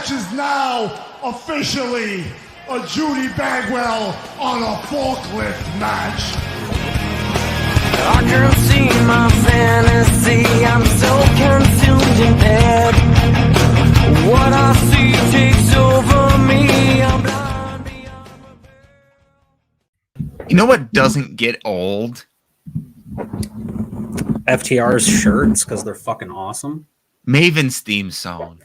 match is now officially a Judy Bagwell on a forklift match. I can see my fantasy, I'm so consumed in bed. What I see takes over me, I'm blind beyond repair. You know what doesn't get old? FTR's shirts, because they're fucking awesome. Maven's theme song.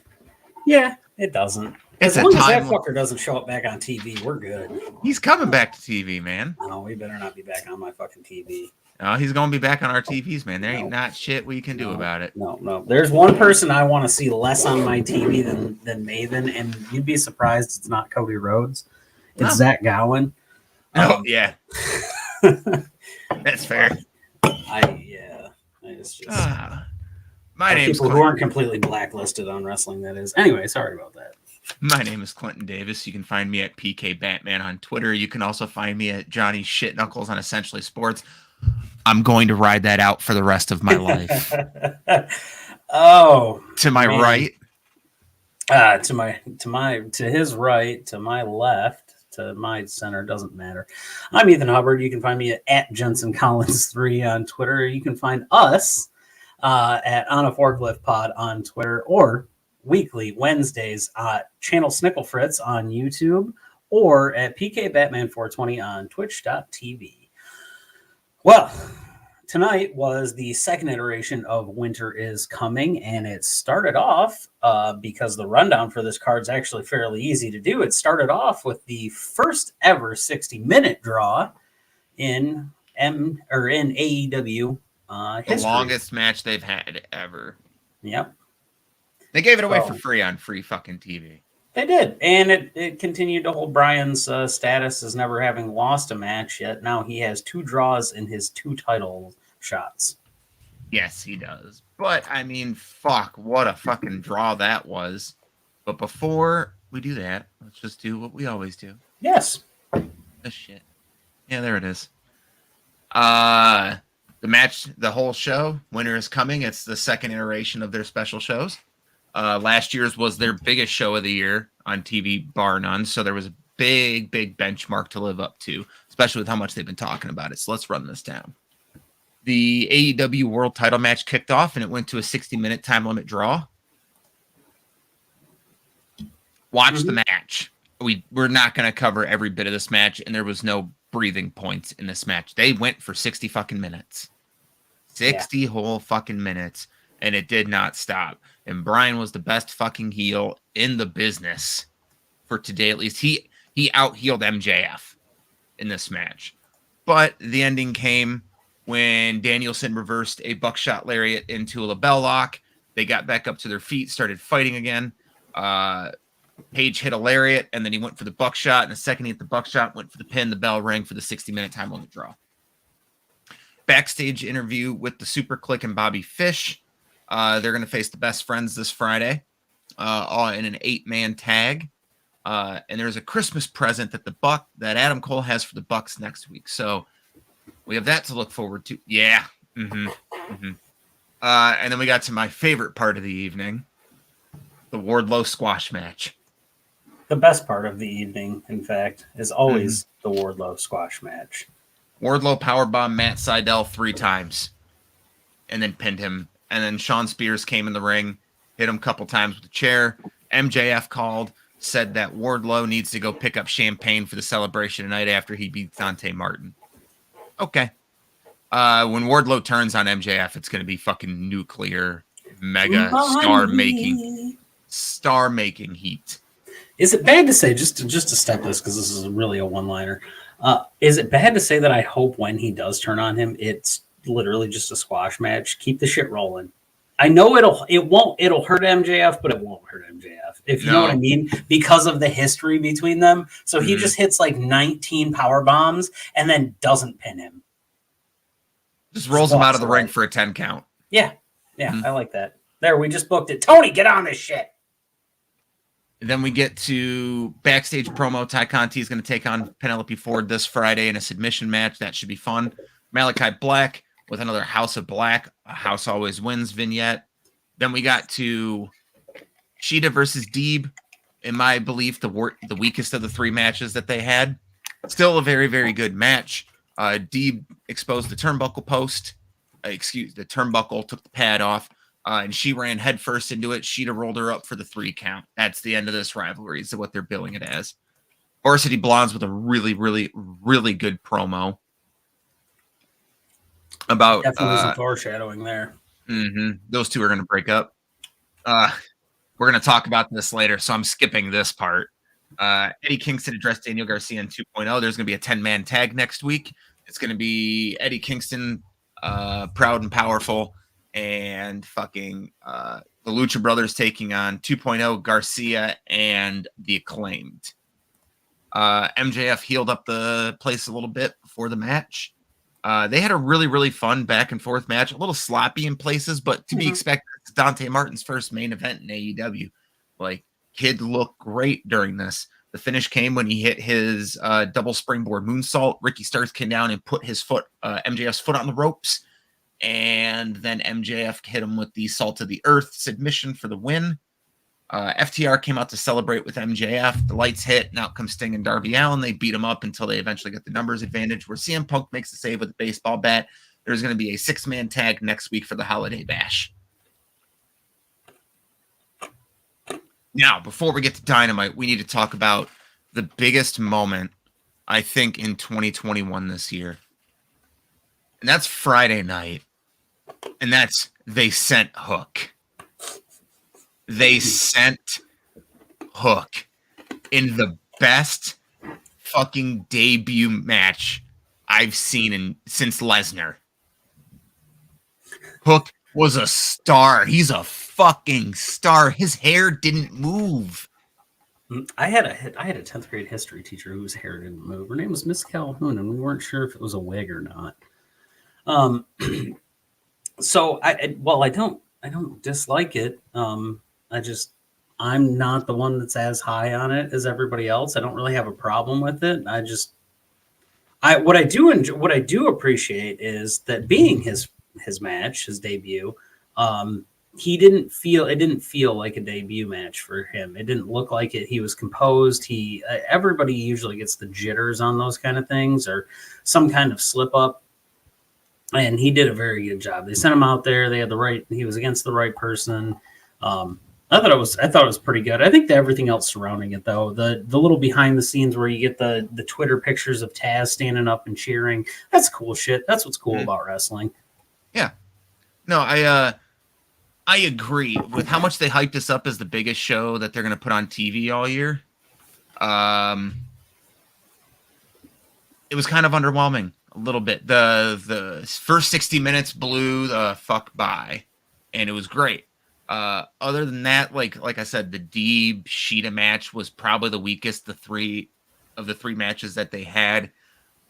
Yeah, it doesn't. It's As a long as that time. fucker doesn't show up back on TV, we're good. He's coming back to TV, man. No, we better not be back on my fucking TV. Oh, he's gonna be back on our TVs, man. There ain't not shit we can do about it. No. There's one person I want to see less on my TV than Maven, and you'd be surprised it's not Cody Rhodes. It's Zach Gowen. Oh, yeah. That's fair. It's just my name's people who Clinton. aren't completely blacklisted on wrestling, that is. Anyway, sorry about that. My name is Clinton Davis. You can find me at PK Batman on Twitter. You can also find me at Johnny Shit Knuckles on Essentially Sports. I'm going to ride that out for the rest of my life. Oh, to my right. To his right, to my left, to my center, doesn't matter. I'm Ethan Hubbard. You can find me at Jensen Collins 3 on Twitter. You can find us at On a Forklift Pod on Twitter, or weekly Wednesdays at Channel Snickle Fritz on YouTube, or at PK Batman 420 on Twitch.tv. Well, tonight was the second iteration of Winter is Coming, and it started off because the rundown for this card is actually fairly easy to do. It started off with the first ever 60-minute draw in AEW history. The longest match they've had ever. Yep. They gave it away for free on free fucking TV. They did, and it continued to hold Brian's status as never having lost a match yet. Now he has 2 draws in his 2 title shots. Yes, he does. But, I mean, fuck, what a fucking draw that was. But before we do that, let's just do what we always do. Yes. This shit. Yeah, there it is. The match, the whole show, Winter is Coming. It's the second iteration of their special shows. Last year's was their biggest show of the year on TV, bar none. So there was a big benchmark to live up to, especially with how much they've been talking about it. So let's run this down. The AEW World Title match kicked off, and it went to a 60-minute time limit draw. Watch the match. We're not going to cover every bit of this match, and there was no breathing points in this match. They went for 60 fucking minutes. 60 whole fucking minutes, and it did not stop. And Brian was the best fucking heel in the business for today, at least. He out-heeled MJF in this match. But the ending came when Danielson reversed a buckshot lariat into a label lock. They got back up to their feet, started fighting again. Page hit a lariat, and then he went for the buckshot. And the second he hit the buckshot, went for the pin. The bell rang for the 60-minute time limit draw. Backstage interview with the Super Click and Bobby Fish. They're going to face the Best Friends this Friday, all in an 8-man tag. And there's a Christmas present that Adam Cole has for the Bucks next week. So we have that to look forward to. Yeah. And then we got to my favorite part of the evening, the Wardlow squash match. The best part of the evening, in fact, is always the Wardlow squash match. Wardlow powerbombed Matt Sydal 3 times and then pinned him. And then Sean Spears came in the ring, hit him a couple times with a chair. MJF called, said that Wardlow needs to go pick up champagne for the celebration tonight after he beats Dante Martin. Okay. When Wardlow turns on MJF, it's going to be fucking nuclear, mega star-making heat. Is it bad to say, just to step this, because this is really a one-liner, is it bad to say that I hope when he does turn on him, it's literally just a squash match? Keep the shit rolling. I know it'll hurt MJF, but it won't hurt MJF, if you know what I mean, because of the history between them. So he just hits like 19 power bombs and then doesn't pin him. Just rolls him out of the ring for a 10 count. Yeah, I like that. There, we just booked it. Tony, get on this shit. Then we get to backstage promo. Ty Conti is going to take on Penelope Ford this Friday in a submission match. That should be fun. Malachi Black with another House of Black, a House Always Wins vignette. Then we got to Sheeta versus Deeb. in my belief, the weakest of the 3 matches that they had. Still a very, very good match. Deeb exposed the turnbuckle post. The turnbuckle, took the pad off, and she ran headfirst into it. She'd have rolled her up for the 3 count. That's the end of this rivalry, is what they're billing it as. Varsity Blondes with a really, really, really good promo about definitely some foreshadowing there. Those two are going to break up. We're going to talk about this later, so I'm skipping this part. Eddie Kingston addressed Daniel Garcia in 2.0. There's going to be a 10-man tag next week. It's going to be Eddie Kingston, Proud and Powerful, and fucking the Lucha Brothers taking on 2.0, Garcia, and the Acclaimed. MJF healed up the place a little bit before the match. They had a really, really fun back and forth match, a little sloppy in places, but to be expected. It's Dante Martin's first main event in AEW. Like, kid looked great during this. The finish came when he hit his double springboard moonsault. Ricky Starks came down and put his foot, MJF's foot on the ropes. And then MJF hit him with the Salt of the Earth submission for the win. FTR came out to celebrate with MJF. The lights hit, and out comes Sting and Darby Allin. They beat him up until they eventually get the numbers advantage, where CM Punk makes the save with a baseball bat. There's going to be a 6-man tag next week for the Holiday Bash. Now, before we get to Dynamite, we need to talk about the biggest moment, I think, in 2021 this year. And that's Friday night. And that's they sent Hook. They sent Hook in the best fucking debut match I've seen since Lesnar. Hook was a star. He's a fucking star. His hair didn't move. I had a 10th grade history teacher whose hair didn't move. Her name was Miss Calhoun, and we weren't sure if it was a wig or not. So I don't dislike it. I'm not the one that's as high on it as everybody else. I don't really have a problem with it. What I do appreciate is that being his match, his debut, it didn't feel like a debut match for him. It didn't look like it. He was composed. Everybody usually gets the jitters on those kind of things or some kind of slip up. And he did a very good job. They sent him out there. He was against the right person. I thought it was pretty good. I think that everything else surrounding it, though, the little behind the scenes where you get the Twitter pictures of Taz standing up and cheering, that's cool shit. That's what's cool about wrestling. Yeah. No, I agree with how much they hyped this up as the biggest show that they're going to put on TV all year. It was kind of underwhelming a little bit. The first 60 minutes blew the fuck by, and it was great. Other than that, like I said, the Deeb Sheeta match was probably the weakest. The three matches that they had.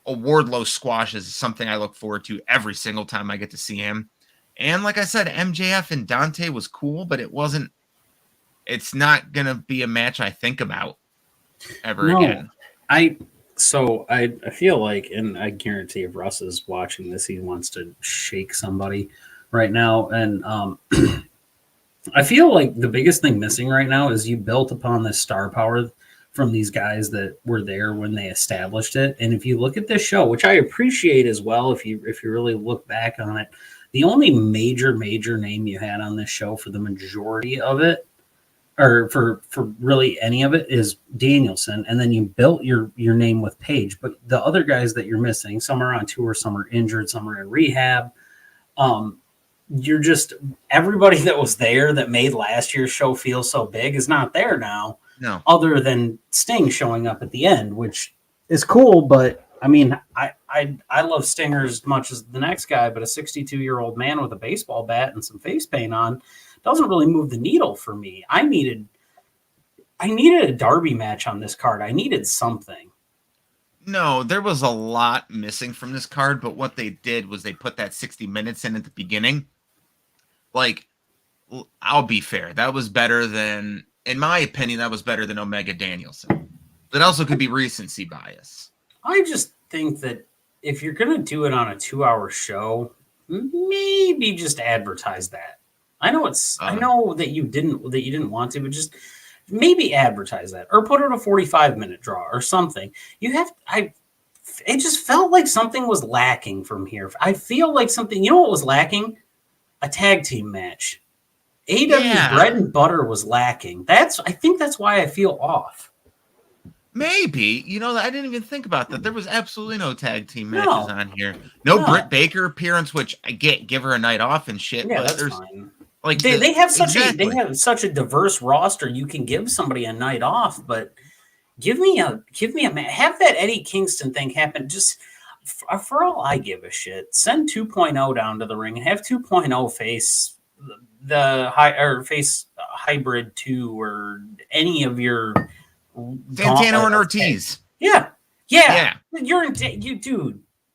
A Wardlow squash is something I look forward to every single time I get to see him. And like I said, MJF and Dante was cool, but it's not gonna be a match I think about ever again. I feel like, and I guarantee if Russ is watching this, he wants to shake somebody right now. And I feel like the biggest thing missing right now is you built upon this star power from these guys that were there when they established it. And if you look at this show, which I appreciate as well, if you really look back on it, the only major name you had on this show for the majority of it, or for really any of it, is Danielson. And then you built your name with Paige. But the other guys that you're missing, some are on tour, some are injured, some are in rehab. You're just, everybody that was there that made last year's show feel so big is not there now. No. Other than Sting showing up at the end, which is cool. But I mean, I love Stinger as much as the next guy, but a 62-year-old man with a baseball bat and some face paint on doesn't really move the needle for me. I needed a Darby match on this card. I needed something. No, there was a lot missing from this card, but what they did was they put that 60 minutes in at the beginning. Like, I'll be fair. That was better than, in my opinion, that was better than Omega Danielson. That also could be recency bias. I just think that if you're going to do it on a 2-hour show, maybe just advertise that. I know I know that you didn't want to, but just maybe advertise that or put it a 45-minute draw or something. It just felt like something was lacking from here. I feel like something, you know what was lacking? A tag team match. AEW's bread and butter was lacking. I think that's why I feel off. Maybe. I didn't even think about that. There was absolutely no tag team matches on here. No Britt Baker appearance, which I get, give her a night off and shit. Yeah, but that's fine. Like they have such a diverse roster. You can give somebody a night off, but give me a have that Eddie Kingston thing happen. Just for all I give a shit, send 2.0 down to the ring and have 2.0 face face Hybrid 2 or any of your Santana and Ortiz. Yeah.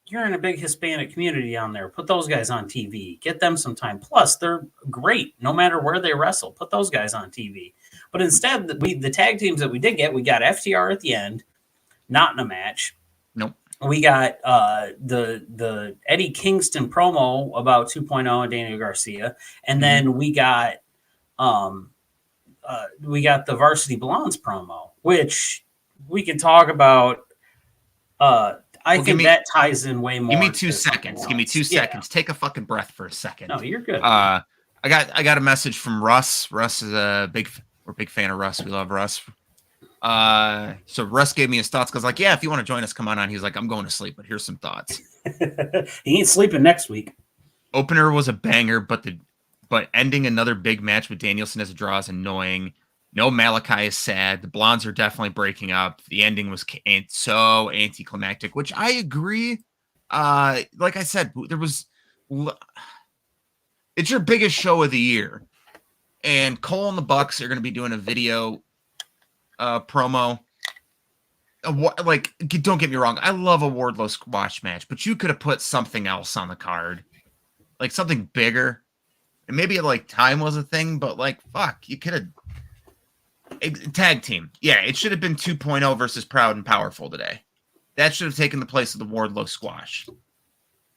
You're in a big Hispanic community down there. Put those guys on TV. Get them some time. Plus, they're great no matter where they wrestle. Put those guys on TV. But instead, the tag teams that we did get, we got FTR at the end, not in a match. Nope. We got the Eddie Kingston promo about 2.0 and Daniel Garcia, and then we got the Varsity Blondes promo, which we can talk about. I think that ties in way more. Give me 2 seconds. Give me 2 seconds. Take a fucking breath for a second. No, you're good. I got a message from Russ. Russ is we're a big fan of Russ. We love Russ. So Russ gave me his thoughts because, like, yeah, if you want to join us, come on. He was like, I'm going to sleep, but here's some thoughts. He ain't sleeping next week. Opener was a banger, but ending another big match with Danielson as a draw is annoying. No Malachi is sad. The Blondes are definitely breaking up. The ending was so anticlimactic, which I agree. Like I said, it's your biggest show of the year, and Cole and the Bucks are going to be doing a video promo. Like, don't get me wrong, I love a Wardlow squash match, but you could have put something else on the card, like something bigger, and maybe like time was a thing, but like, fuck, you could have. Tag team. Yeah, it should have been 2.0 versus Proud and Powerful today. That should have taken the place of the Wardlow squash.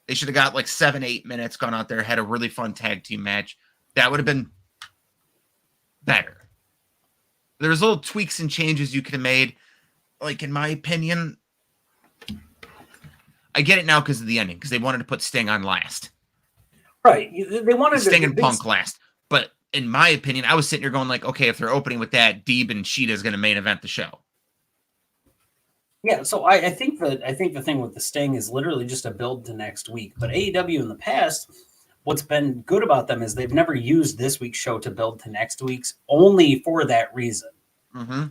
They should have got like 7-8 minutes, gone out there, had a really fun tag team match. That would have been better. There's little tweaks and changes you could have made. Like, in my opinion, I get it now because of the ending, because they wanted to put Sting on last. Right. They wanted Sting and Punk last. But in my opinion, I was sitting here going like, okay, if they're opening with that, Deeb and Sheeta is going to main event the show. Yeah, so I think the thing with the Sting is literally just a build to next week. But AEW in the past, what's been good about them is they've never used this week's show to build to next week's, only for that reason. Mm-hmm.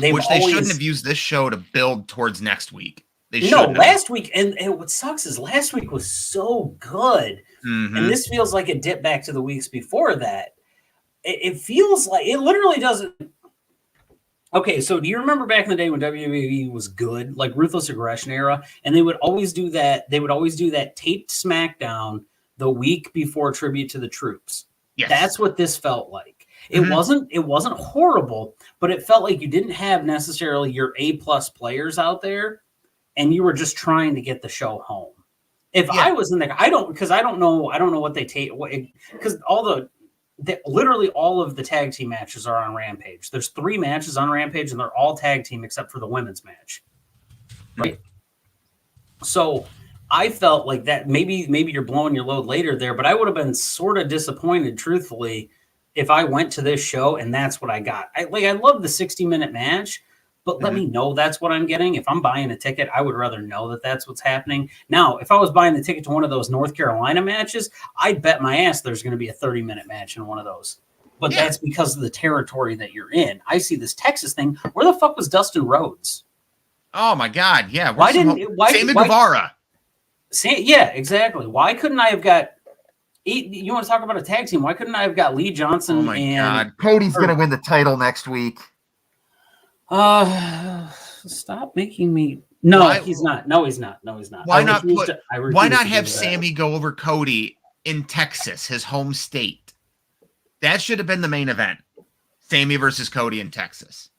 They shouldn't have used this show to build towards next week. Last week, and what sucks is last week was so good. Mm-hmm. And this feels like a dip back to the weeks before that. It feels like it literally doesn't. Okay, so do you remember back in the day when WWE was good, like Ruthless Aggression era, and they would always do that? They would always do that taped SmackDown the week before Tribute to the Troops. Yes. That's what this felt like. It wasn't horrible, but it felt like you didn't have necessarily your A+ players out there, and you were just trying to get the show home. If I was in there, I don't know what they take, because literally all of the tag team matches are on Rampage. There's 3 matches on Rampage, and they're all tag team except for the women's match. Right. So I felt like that maybe you're blowing your load later there, but I would have been sort of disappointed, truthfully, if I went to this show and that's what I got. I love the 60-minute match, but let me know that's what I'm getting. If I'm buying a ticket, I would rather know that that's what's happening. Now, if I was buying the ticket to one of those North Carolina matches, I'd bet my ass there's going to be a 30-minute match in one of those. But that's because of the territory that you're in. I see this Texas thing. Where the fuck was Dustin Rhodes? Oh, my God. Yeah. Sammy Guevara. Yeah, exactly. Why couldn't I have got – you want to talk about a tag team? Why couldn't I have got Lee Johnson? Oh, my God. Cody's going to win the title next week. Stop making me. No, he's not. No, he's not. Why not have Sammy go over Cody in Texas, his home state? That should have been the main event. Sammy versus Cody in Texas.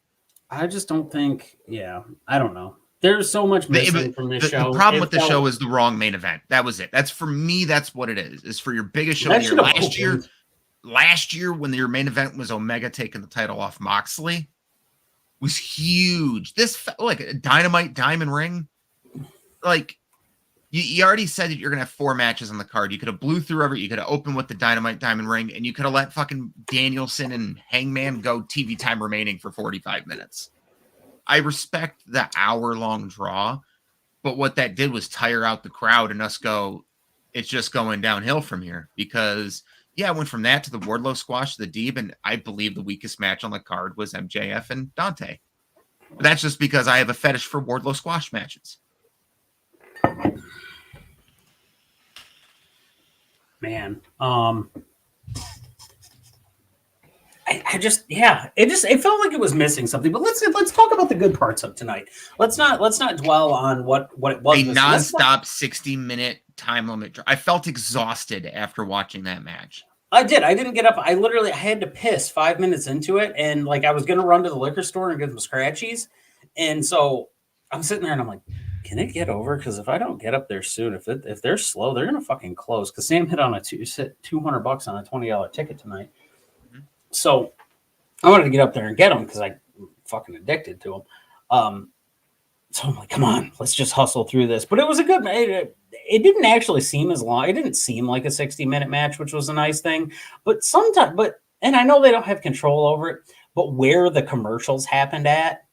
I just don't think. Yeah, I don't know. There's so much missing from this show. The problem with the show is the wrong main event. That was it. That's for me. That's what it is. Is for your biggest show of the year. last year when your main event was Omega taking the title off Moxley was huge. This felt like a Dynamite diamond ring. Like, you already said that you're going to have 4 matches on the card. You could have blew through you could have opened with the Dynamite diamond ring, and you could have let fucking Danielson and Hangman go TV time remaining for 45 minutes. I respect the hour-long draw, but what that did was tire out the crowd and us go, it's just going downhill from here. Because, yeah, I went from that to the Wardlow squash to the Deeb, and I believe the weakest match on the card was MJF and Dante. But that's just because I have a fetish for Wardlow squash matches. Man, it felt like it was missing something. But let's talk about the good parts of tonight. Let's not dwell on what it was. A nonstop 60-minute time limit. I felt exhausted after watching that match. I did. I didn't get up. I had to piss 5 minutes into it, and like I was gonna run to the liquor store and get some scratchies, and so I'm sitting there and I'm like, can it get over? Because if I don't get up there soon, if they're slow, they're gonna fucking close. Because Sam hit on $200 on a $20 ticket tonight, so I wanted to get up there and get them because I'm fucking addicted to them. So I'm like, come on, let's just hustle through this. But it was a good. It didn't actually seem as long. It didn't seem like a 60-minute match, which was a nice thing. But sometimes, and I know they don't have control over it, but where the commercials happened at.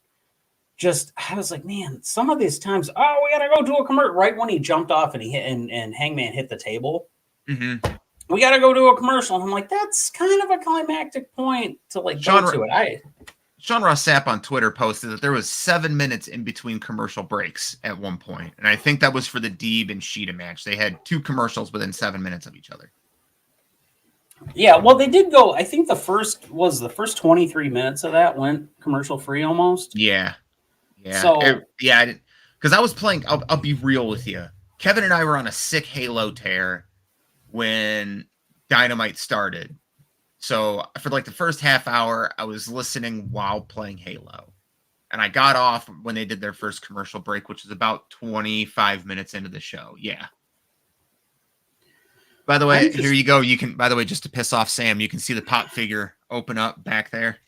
I was like, man, some of these times, we gotta go do a commercial. Right when he jumped off and he hit and Hangman hit the table, we gotta go do a commercial. And I'm like, that's kind of a climactic point to go to it. Sean Ross Sapp on Twitter posted that there was 7 minutes in between commercial breaks at one point, and I think that was for the Deeb and Sheeta match. They had 2 commercials within 7 minutes of each other. Yeah, well, they did go. I think the first 23 minutes of that went commercial free almost. Yeah. So because I was playing. I'll be real with you. Kevin and I were on a sick Halo tear when Dynamite started. So for like the first half hour, I was listening while playing Halo, and I got off when they did their first commercial break, which was about 25 minutes into the show. Yeah. By the way, here you go. You can. By the way, just to piss off Sam, you can see the pop figure open up back there.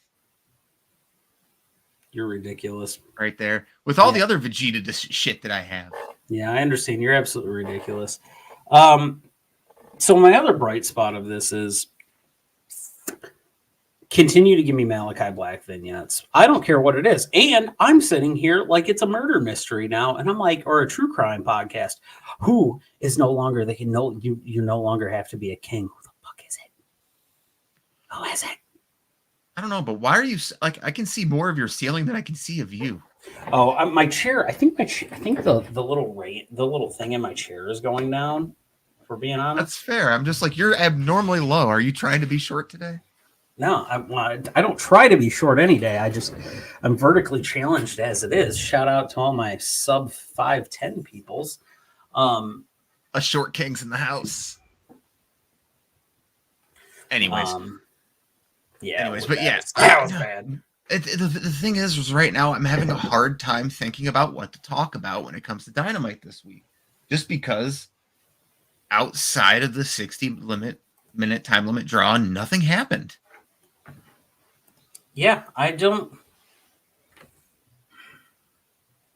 You're ridiculous. Right there. With all the other Vegeta shit that I have. Yeah, I understand. You're absolutely ridiculous. So my other bright spot of this is continue to give me Malachi Black vignettes. I don't care what it is. And I'm sitting here like it's a murder mystery now. And I'm like, or a true crime podcast. Who is no longer, you no longer have to be a king. Who the fuck is it? Who is it? I don't know, but why are you like? I can see more of your ceiling than I can see of you. Oh, my chair. I think the little thing in my chair is going down. For being honest, that's fair. I'm just like, you're abnormally low. Are you trying to be short today? No, I don't try to be short any day. I'm vertically challenged as it is. Shout out to all my sub 5'10" peoples. A short king's in the house. Anyways. That was bad. The thing is right now I'm having a hard time thinking about what to talk about when it comes to Dynamite this week. Just because outside of the 60-minute time limit draw, nothing happened. Yeah, I don't.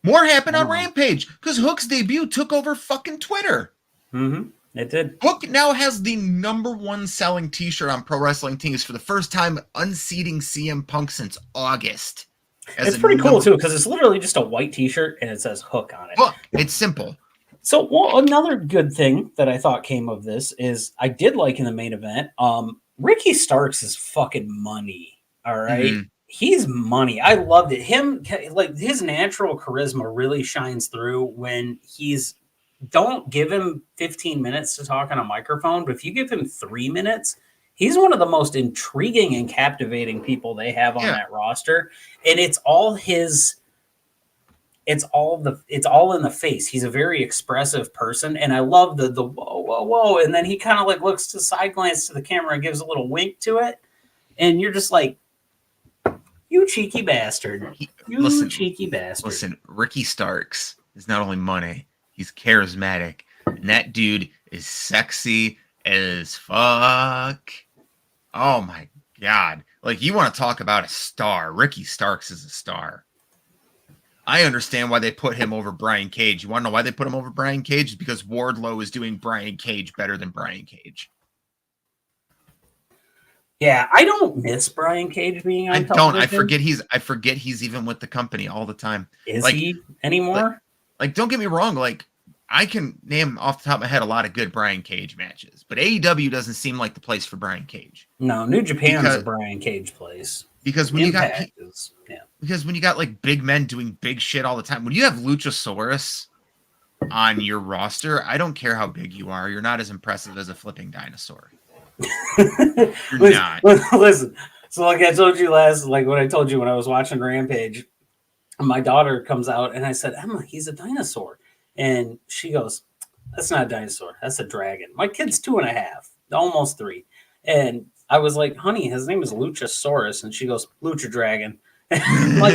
More happened on Rampage because Hook's debut took over fucking Twitter. Mm-hmm. It did. Hook now has the #1 selling t-shirt on Pro Wrestling Tees for the first time, unseating CM Punk since August. It's pretty cool too because it's literally just a white t-shirt and it says Hook on it. Hook. It's simple. So another good thing that I thought came of this is I did like in the main event. Ricky Starks is fucking money. All right. Mm-hmm. He's money. I loved it. His natural charisma really shines through when don't give him 15 minutes to talk on a microphone, but if you give him 3 minutes, he's one of the most intriguing and captivating people they have on that roster. And it's all in the face. He's a very expressive person. And I love the whoa. And then he kind of like looks to side glance to the camera and gives a little wink to it. And you're just like, you cheeky bastard. Cheeky bastard. Listen, Ricky Starks is not only money, he's charismatic. And that dude is sexy as fuck. Oh my God. Like, you want to talk about a star. Ricky Starks is a star. I understand why they put him over Brian Cage. You want to know why they put him over Brian Cage? It's because Wardlow is doing Brian Cage better than Brian Cage. Yeah, I don't miss Brian Cage being on television. I forget he's even with the company all the time. Is he anymore? Like, don't get me wrong. Like, I can name off the top of my head a lot of good Brian Cage matches, but AEW doesn't seem like the place for Brian Cage. No, New Japan's a Brian Cage place. Because when Impact because when you got like big men doing big shit all the time, when you have Luchasaurus on your roster, I don't care how big you are, you're not as impressive as a flipping dinosaur. You're not. Listen, so like I told you what I told you when I was watching Rampage, my daughter comes out and I said, Emma, he's a dinosaur. And she goes, that's not a dinosaur. That's a dragon. My kid's 2.5, almost 3. And I was like, honey, his name is Luchasaurus. And she goes, Lucha Dragon. Like,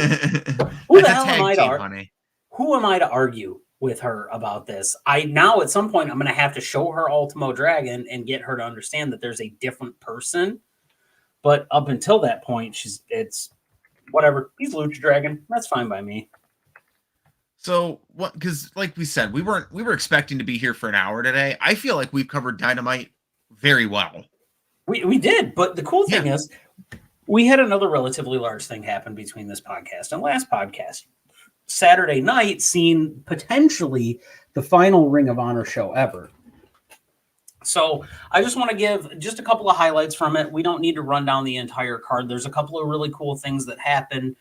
who the hell am I who am I to argue with her about this? Now at some point I'm going to have to show her Ultimo Dragon and get her to understand that there's a different person. But up until that point, it's whatever. He's Lucha Dragon. That's fine by me. So what? Because like we said, we were expecting to be here for an hour today. I feel like we've covered Dynamite very well. We did, but the cool thing is we had another relatively large thing happen between this podcast and last podcast. Saturday night, seen potentially the final Ring of Honor show ever. So I just want to give just a couple of highlights from it. We don't need to run down the entire card. There's a couple of really cool things that happened.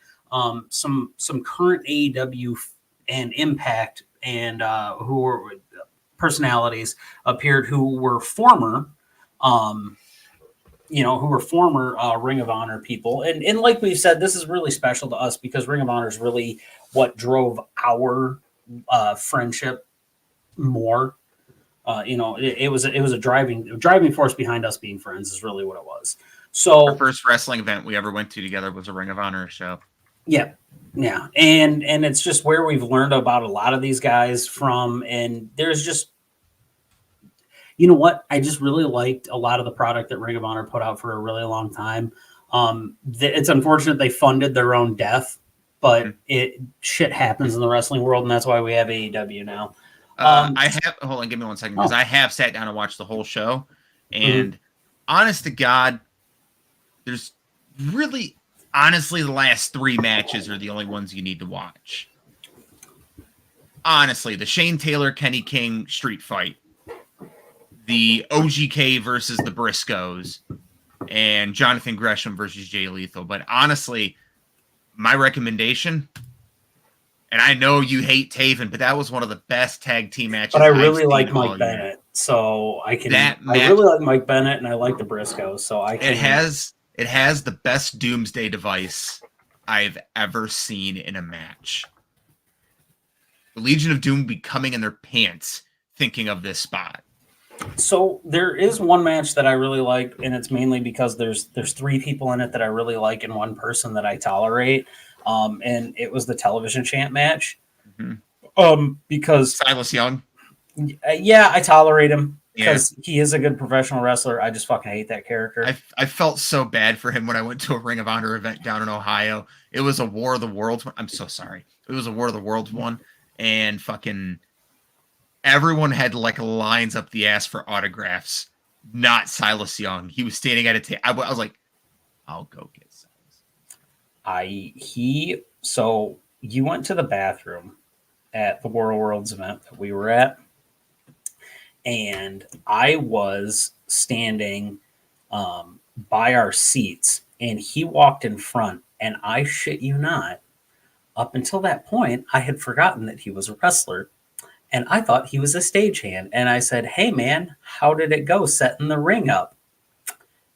Some current AEW and Impact and who were personalities appeared who were former Ring of Honor people. And like we've said, this is really special to us because Ring of Honor is really what drove our friendship more. It was a driving force behind us being friends is really what it was. So our first wrestling event we ever went to together was a Ring of Honor show. Yeah. Yeah. And it's just where we've learned about a lot of these guys from, and there's just, you know what? I just really liked a lot of the product that Ring of Honor put out for a really long time. It's unfortunate they funded their own death, but shit happens in the wrestling world, and that's why we have AEW now. Hold on, give me 1 second, because I have sat down and watched the whole show, and honest to God, there's really, honestly, the last 3 matches are the only ones you need to watch. Honestly, the Shane Taylor, Kenny King street fight, the OGK versus the Briscoes, and Jonathan Gresham versus Jay Lethal. But honestly, my recommendation, and I know you hate Taven, but that was one of the best tag team matches. But I really like Mike Bennett, so I can. I really like Mike Bennett, and I like the Briscoes, so I can. It has the best doomsday device I've ever seen in a match. The Legion of Doom be coming in their pants thinking of this spot. So there is one match that I really like, and it's mainly because there's 3 people in it that I really like and one person that I tolerate. And it was the television champ match. Because Silas Young. Yeah, I tolerate him because he is a good professional wrestler. I just fucking hate that character. I felt so bad for him when I went to a Ring of Honor event down in Ohio. It was a War of the Worlds one. I'm so sorry. It was a War of the Worlds one, and fucking everyone had like lines up the ass for autographs. Not Silas Young. He was standing at a table. I was like, I'll go get Silas. So you went to the bathroom at the War of Worlds event that we were at, and I was standing by our seats, and he walked in front, and I shit you not, up until that point, I had forgotten that he was a wrestler, and I thought he was a stagehand, and I said, hey, man, how did it go setting the ring up?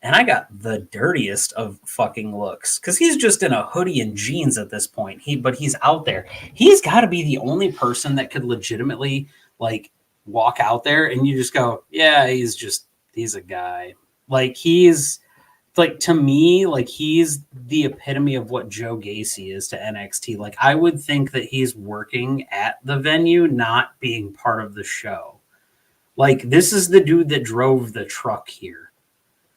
And I got the dirtiest of fucking looks because he's just in a hoodie and jeans at this point. But he's out there. He's got to be the only person that could legitimately like walk out there and you just go, yeah, he's a guy. Like he's like, to me, like he's the epitome of what Joe Gacy is to NXT. Like I would think that he's working at the venue, not being part of the show. Like this is the dude that drove the truck here.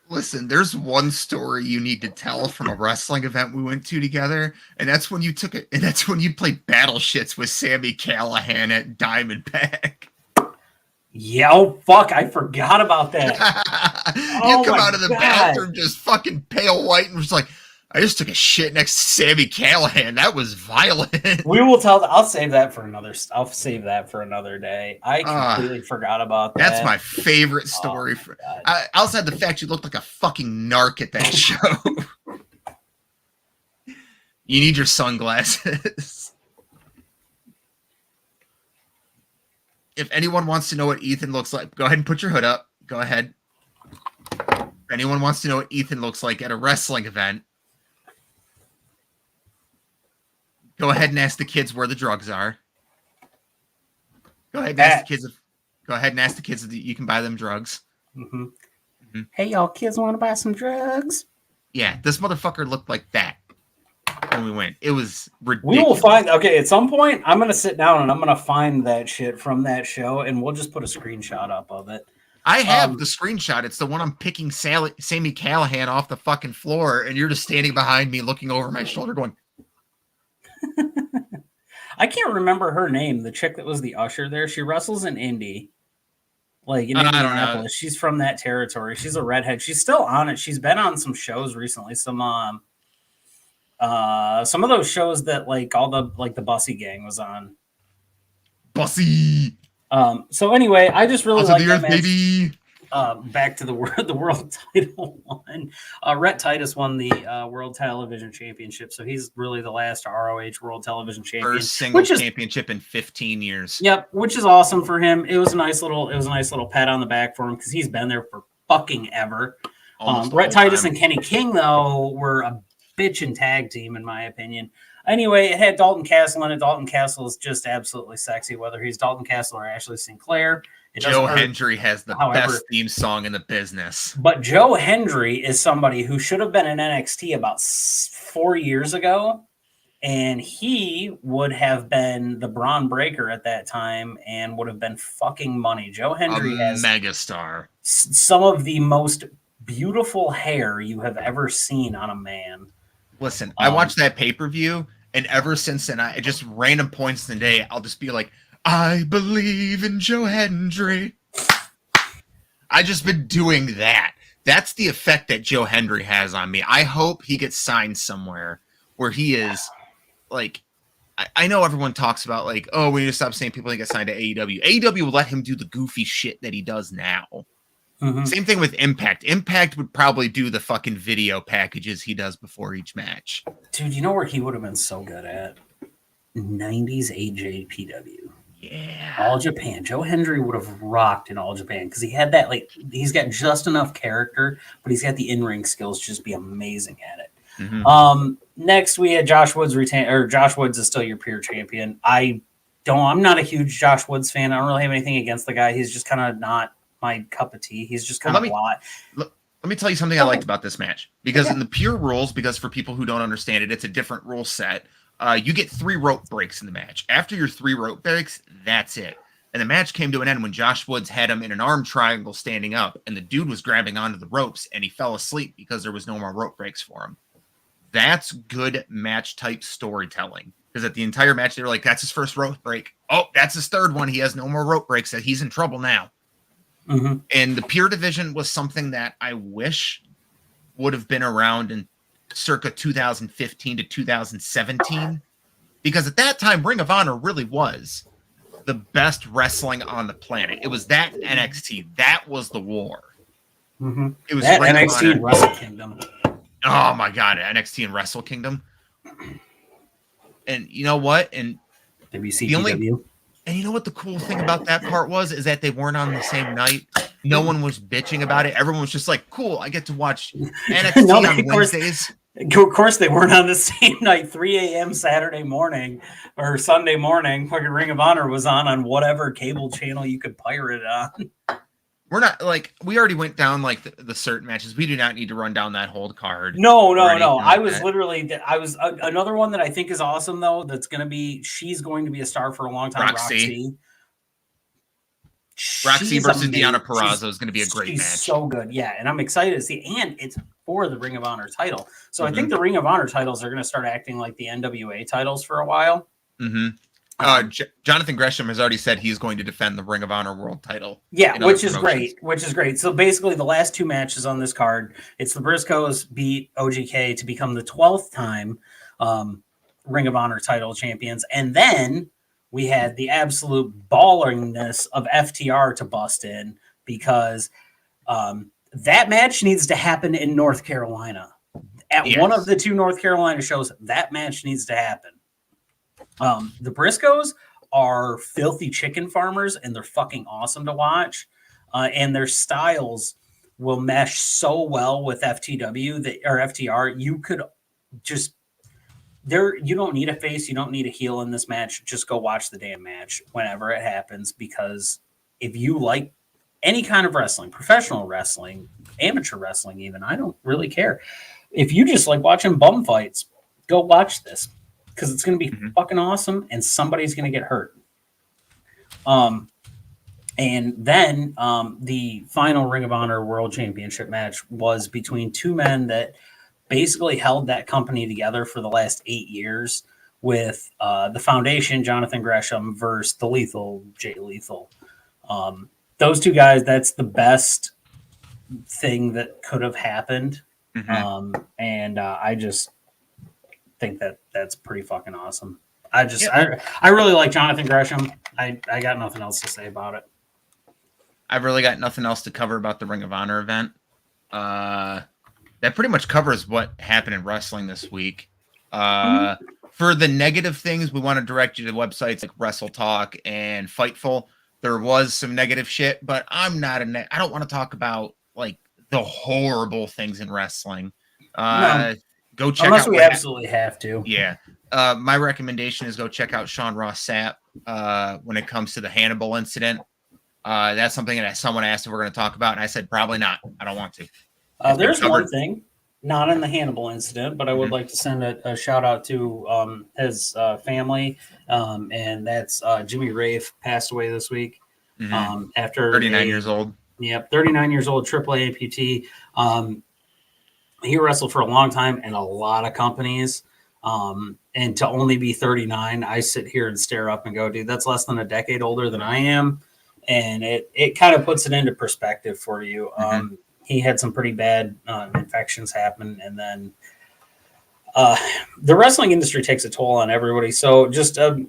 Listen, there's one story you need to tell from a wrestling event we went to together, and that's when you took it, and that's when you played battle shits with Sami Callihan at Diamondback. Yeah, oh fuck, I forgot about that. You come out of the bathroom just fucking pale white and was like, I just took a shit next to Sami Callihan. That was violent. We will tell. I'll save that for another. I'll save that for another day. I completely forgot about that. That's my favorite story. Outside the fact you looked like a fucking narc at that show. You need your sunglasses. If anyone wants to know what Ethan looks like, go ahead and put your hood up. Go ahead. If anyone wants to know what Ethan looks like at a wrestling event, go ahead and ask the kids where the drugs are. Go ahead and ask the kids if you can buy them drugs. Mm-hmm. Mm-hmm. Hey, y'all kids want to buy some drugs? Yeah, this motherfucker looked like that when we went. It was ridiculous. We will find, okay, at some point, I'm going to sit down and I'm going to find that shit from that show, and we'll just put a screenshot up of it. I have the screenshot. It's the one I'm picking Sami Callihan off the fucking floor, and you're just standing behind me looking over my shoulder going... I can't remember her name, the chick that was the usher there. She wrestles in Indy. Like in Indianapolis. She's from that territory. She's a redhead. She's still on it. She's been on some shows recently. Some of those shows that like all the like the Bussy gang was on. Bussy. So anyway, I just really like that match. Baby. Back to the world title one. Rhett Titus won the World Television Championship, so he's really the last ROH World Television Champion. First single championship in 15 years. Yep, which is awesome for him. It was a nice little pat on the back for him because he's been there for fucking ever. Rhett Titus and Kenny King though were a bitchin' tag team in my opinion. Anyway, it had Dalton Castle in it. Dalton Castle is just absolutely sexy, whether he's Dalton Castle or Ashley Sinclair. Joe Hendry has the best theme song in the business. But Joe Hendry is somebody who should have been in NXT about 4 years ago, and he would have been the Braun Breaker at that time and would have been fucking money. Joe Hendry has megastar. Some of the most beautiful hair you have ever seen on a man. Listen, I watched that pay-per-view, and ever since then, I just random points in the day, I'll just be like, I believe in Joe Hendry. I just been doing that. That's the effect that Joe Hendry has on me. I hope he gets signed somewhere where he is like, I know everyone talks about like, oh, we need to stop saying people that get signed to AEW. AEW will let him do the goofy shit that he does now. Mm-hmm. Same thing with Impact. Impact would probably do the fucking video packages he does before each match. Dude, you know where he would have been so good at? 90s AJPW. Yeah. All Japan. Joe Hendry would have rocked in All Japan because he had that, like, he's got just enough character, but he's got the in-ring skills to just be amazing at it. Mm-hmm. Next, we had Josh Woods Josh Woods is still your pure champion. I'm not a huge Josh Woods fan. I don't really have anything against the guy. He's just kind of not my cup of tea. He's just kind of a lot. Let me tell you something I liked about this match. Because in the pure rules, because for people who don't understand it, it's a different rule set. You get 3 rope breaks in the match. After your 3 rope breaks, that's it. And the match came to an end when Josh Woods had him in an arm triangle standing up, and the dude was grabbing onto the ropes, and he fell asleep because there was no more rope breaks for him. That's good match type storytelling. Because at the entire match, they were like, that's his first rope break. Oh, that's his third one. He has no more rope breaks. That he's in trouble now. Mm-hmm. And the pure division was something that I wish would have been around in circa 2015 to 2017, because at that time Ring of Honor really was the best wrestling on the planet. It was that NXT. That was the war. Mm-hmm. It was that NXT and Wrestle Kingdom. Oh my god, NXT and Wrestle Kingdom. And you know what? And WCW. And you know what the cool thing about that part was is that they weren't on the same night. No one was bitching about it. Everyone was just like, cool, I get to watch NXT on Wednesdays. Of course, they weren't on the same night. 3 a.m. Saturday morning or Sunday morning, fucking Ring of Honor was on whatever cable channel you could pirate it on. We're not like we already went down like the certain matches. We do not need to run down that whole card. No. I was another one that I think is awesome though. She's going to be a star for a long time. Roxy. Roxy She's versus amazing. Deonna Purrazzo is going to be a great She's match. so good, yeah, and I'm excited to see. And it's for the Ring of Honor title, so I think the Ring of Honor titles are going to start acting like the NWA titles for a while. Jonathan Gresham has already said he's going to defend the Ring of Honor World Title. Yeah, which is great. So basically, the last two matches on this card, it's the Briscoes beat OGK to become the 12th time Ring of Honor title champions, and then we had the absolute balleringness of FTR to bust in because that match needs to happen in North Carolina. At one of the two North Carolina shows, that match needs to happen. The Briscoes are filthy chicken farmers, and they're fucking awesome to watch. And their styles will mesh so well with FTW or FTR. You could just you don't need a face, you don't need a heel in this match. Just go watch the damn match whenever it happens, because if you like any kind of wrestling, professional wrestling, amateur wrestling, even, I don't really care. If you just like watching bum fights, go watch this, because it's going to be fucking awesome, and somebody's going to get hurt. And then the final Ring of Honor World Championship match was between two men that basically held that company together for the last 8 years, with the Foundation, Jonathan Gresham, versus the Lethal, Jay Lethal. Those two guys, that's the best thing that could have happened. And I just think that that's pretty fucking awesome. I really like Jonathan Gresham. I got nothing else to say about it. I've really got nothing else to cover about the Ring of Honor event. That pretty much covers what happened in wrestling this week. For the negative things, we want to direct you to websites like Wrestle Talk and Fightful. There was some negative shit, but I'm not I don't want to talk about like the horrible things in wrestling. No. Go check Unless out we absolutely have to. Yeah. My recommendation is go check out Sean Ross Sapp when it comes to the Hannibal incident. That's something that someone asked if we're going to talk about, and I said probably not. I don't want to. There's one thing, not in the Hannibal incident, but I would like to send a shout out to his family, and that's Jimmy Rafe passed away this week after 39 years old. Yep, 39 years old, AAA amputee. He wrestled for a long time in a lot of companies, and to only be 39, I sit here and stare up and go, dude, that's less than a decade older than I am, and it kind of puts it into perspective for you. He had some pretty bad infections happen, and then the wrestling industry takes a toll on everybody. So just a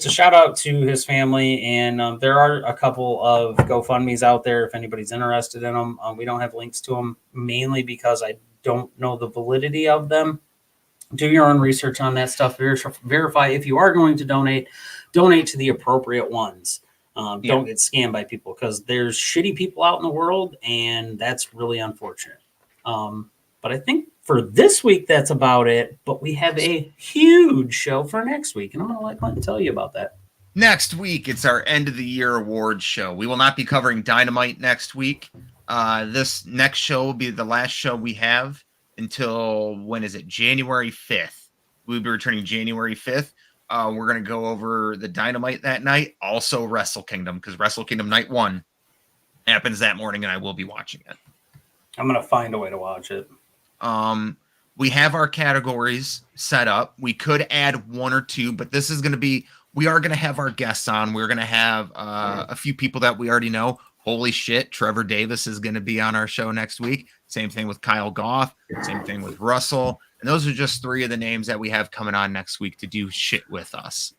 shout out to his family, and there are a couple of GoFundMe's out there if anybody's interested in them. We don't have links to them, mainly because I don't know the validity of them. Do your own research on that stuff. Verify if you are going to donate to the appropriate ones. Don't get scammed by people, because there's shitty people out in the world, and that's really unfortunate. But I think for this week, that's about it. But we have a huge show for next week, and I'm going to let Clinton tell you about that. Next week, it's our end of the year awards show. We will not be covering Dynamite next week. This next show will be the last show we have until, when is it? January 5th. We'll be returning January 5th. We're going to go over the Dynamite that night. Also Wrestle Kingdom, because Wrestle Kingdom Night 1 happens that morning, and I will be watching it. I'm going to find a way to watch it. We have our categories set up. We could add one or two, but this is going to be, we are going to have our guests on. We're going to have a few people that we already know. Holy shit, Trevor Davis is going to be on our show next week. Same thing with Kyle Goff. Same thing with Russell. And those are just three of the names that we have coming on next week to do shit with us.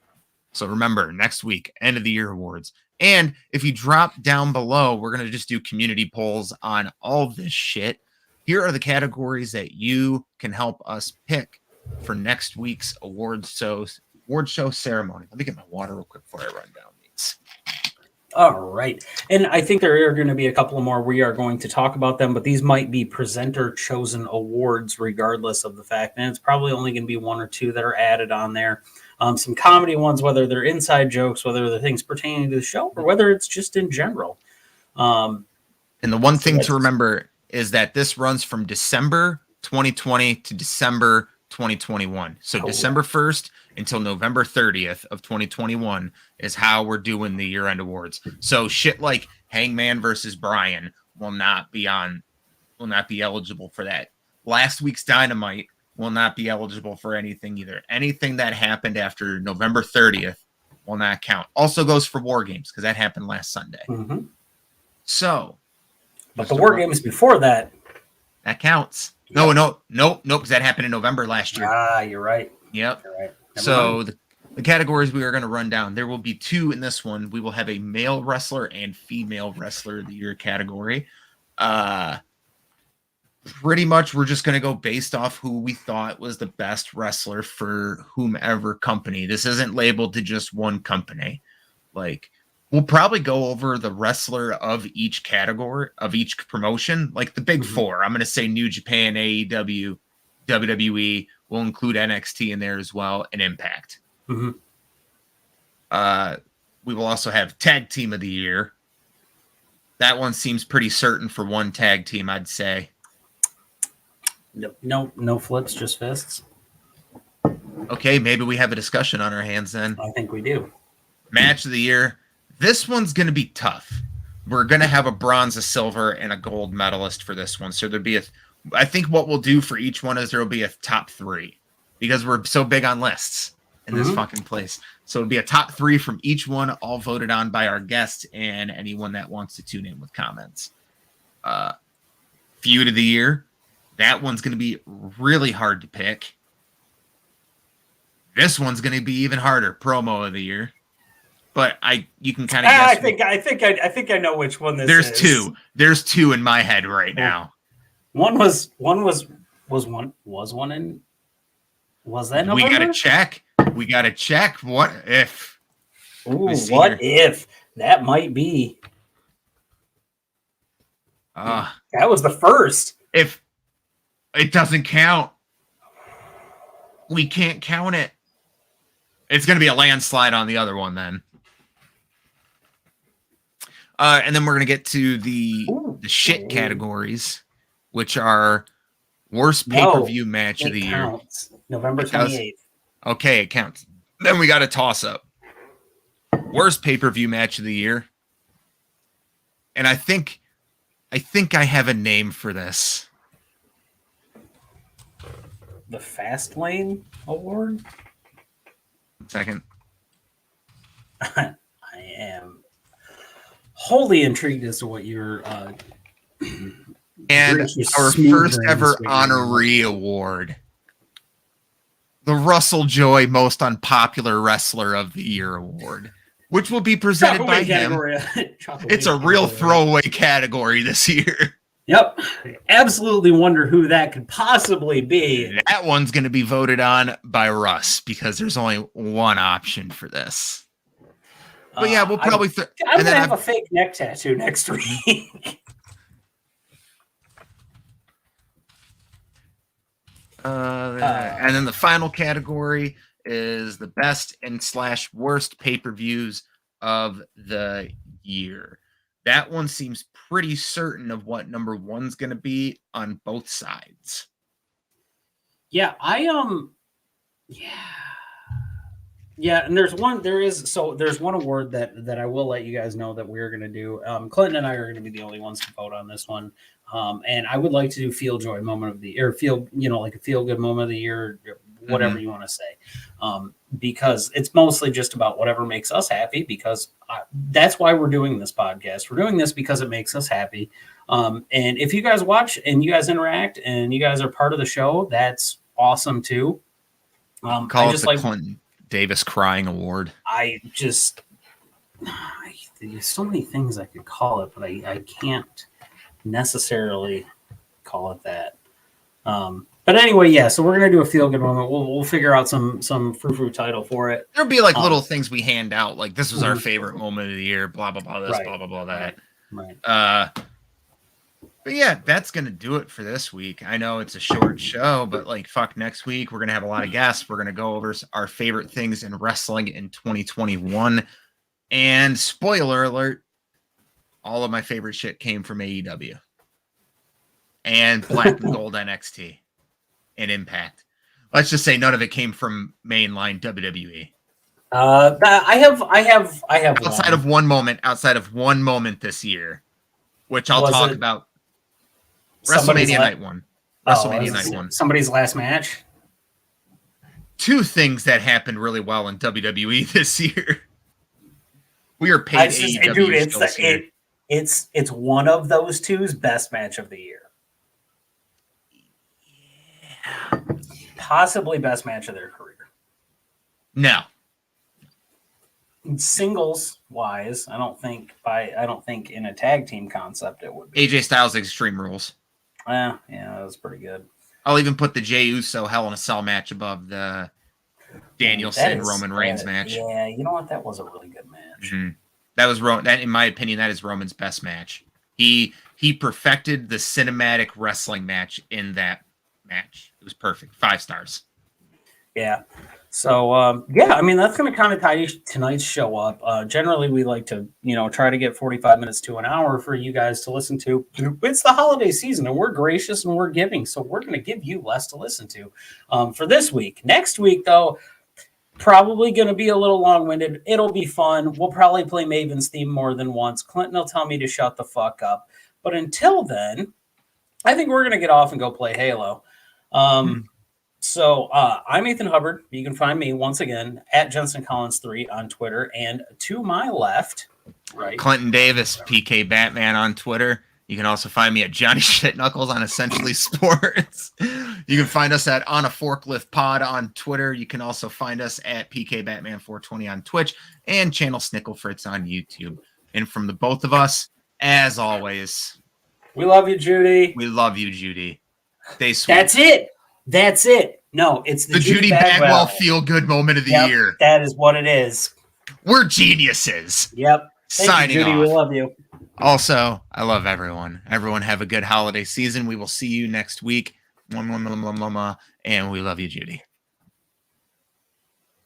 So remember, next week, end of the year awards. And if you drop down below, we're going to just do community polls on all this shit. Here are the categories that you can help us pick for next week's award show ceremony. Let me get my water real quick before I run down these. All right. And I think there are going to be a couple more. We are going to talk about them, but these might be presenter chosen awards regardless of the fact. And it's probably only going to be one or two that are added on there. Some comedy ones, whether they're inside jokes, whether they're things pertaining to the show, or whether it's just in general. And the one thing to remember is that this runs from December 2020 to December 2021. So December 1st until November 30th of 2021 is how we're doing the year-end awards. So shit like Hangman versus Bryan will not be eligible for that. Last week's Dynamite will not be eligible for anything either. Anything that happened after November 30th will not count. Also goes for War Games because that happened last Sunday. Mm-hmm. So, but the War Games before that counts. Yep. No, because that happened in November last year. You're right. Yep. You're right. So the categories we are going to run down. There will be 2 in this one. We will have a male wrestler and female wrestler of the year category. Pretty much we're just going to go based off who we thought was the best wrestler for whomever company. This isn't labeled to just one company. Like, we'll probably go over the wrestler of each category, of each promotion, like the big 4. I'm going to say New Japan, AEW, WWE. We'll include NXT in there as well, and Impact. Mm-hmm. We will also have Tag Team of the Year. That one seems pretty certain for one tag team, I'd say. No flips, just fists. Okay, maybe we have a discussion on our hands then. I think we do. Match of the year. This one's going to be tough. We're going to have a bronze, a silver, and a gold medalist for this one. So there'll be I think what we'll do for each one is there'll be a top 3 because we're so big on lists in this fucking place. So it'll be a top 3 from each one, all voted on by our guests and anyone that wants to tune in with comments. Feud of the year. That one's going to be really hard to pick. This one's going to be even harder. Promo of the year. But you can kind of guess. I think I know which one this is. There's 2. There's 2 in my head right now. Was that November? We got to check. What if? Ooh, what if that might be? That was the first. If it doesn't count, we can't count it. It's going to be a landslide on the other one then. And then we're going to get to the shit categories, which are worst pay-per-view match of the year. November 28th. Okay, it counts. Then we got a toss-up. Worst pay-per-view match of the year. And I think I have a name for this. The Fastlane Award? Second. I am wholly intrigued as to what your and our first ever honoree award, the Russell Joy Most Unpopular Wrestler of the Year award, which will be presented by him. It's a real throwaway category this year. Yep. Absolutely wonder who that could possibly be. That one's going to be voted on by Russ because there's only one option for this. But yeah, we'll probably... I'm going to have a fake neck tattoo next week. And then the final category is the best and / worst pay-per-views of the year. That one seems pretty certain of what number 1's going to be on both sides. Yeah, yeah, and there's one award that I will let you guys know that we're going to do. Clinton and I are going to be the only ones to vote on this one. And I would like to do Feel Joy Moment of the Year, like a feel good moment of the year, whatever you want to say. Because it's mostly just about whatever makes us happy, because that's why we're doing this podcast. We're doing this because it makes us happy. And if you guys watch and you guys interact and you guys are part of the show, that's awesome too. Call it the Clinton Davis Crying Award. There's so many things I could call it, but I can't necessarily call it that. But anyway, yeah, so we're gonna do a feel good moment. We'll figure out some frou-frou title for it. There'll be like little things we hand out, like this was our favorite moment of the year, blah blah blah, this, blah blah blah, that. Right. But yeah, that's gonna do it for this week. I know it's a short show, but like fuck, next week we're gonna have a lot of guests. We're gonna go over our favorite things in wrestling in 2021. And spoiler alert, all of my favorite shit came from AEW and Black and Gold NXT and Impact. Let's just say none of it came from mainline WWE. I have Outside of one moment this year, which I'll talk about. WrestleMania night one. WrestleMania night one. Somebody's last match. Two things that happened really well in WWE this year. We are paid AEW. Dude, it's one of those two's best match of the year. Yeah. Possibly best match of their career. No. Singles wise, I don't think in a tag team concept it would be. AJ Styles Extreme Rules. Yeah, that was pretty good. I'll even put the Jey Uso Hell in a Cell match above the Danielson Roman Reigns match. Yeah, you know what? That was a really good match. Mm-hmm. That, in my opinion, that is Roman's best match. He perfected the cinematic wrestling match in that match. It was perfect. 5 stars. Yeah. So, I mean, that's going to kind of tie tonight's show up. Generally, we like to, try to get 45 minutes to an hour for you guys to listen to. It's the holiday season, and we're gracious and we're giving, so we're going to give you less to listen to for this week. Next week, though, probably going to be a little long-winded. It'll be fun. We'll probably play Maven's theme more than once. Clinton will tell me to shut the fuck up. But until then, I think we're going to get off and go play Halo. So I'm Ethan Hubbard. You can find me once again at Jensen Collins 3 on Twitter, and to my left, right, Clinton Davis, PK Batman on Twitter. You can also find me at Johnny Shitknuckles on Essentially Sports. You can find us at On a Forklift Pod on Twitter. You can also find us at PK Batman 420 on Twitch and Channel Snicklefritz on YouTube. And from the both of us, as always, we love you, Judy. We love you, Judy. Stay sweet. That's it. No, it's the Judy Bagwell feel-good moment of the year. That is what it is. We're geniuses. Yep. Signing you, Judy. off. We love you. Also, I love everyone. Everyone have a good holiday season. We will see you next week. And we love you, Judy.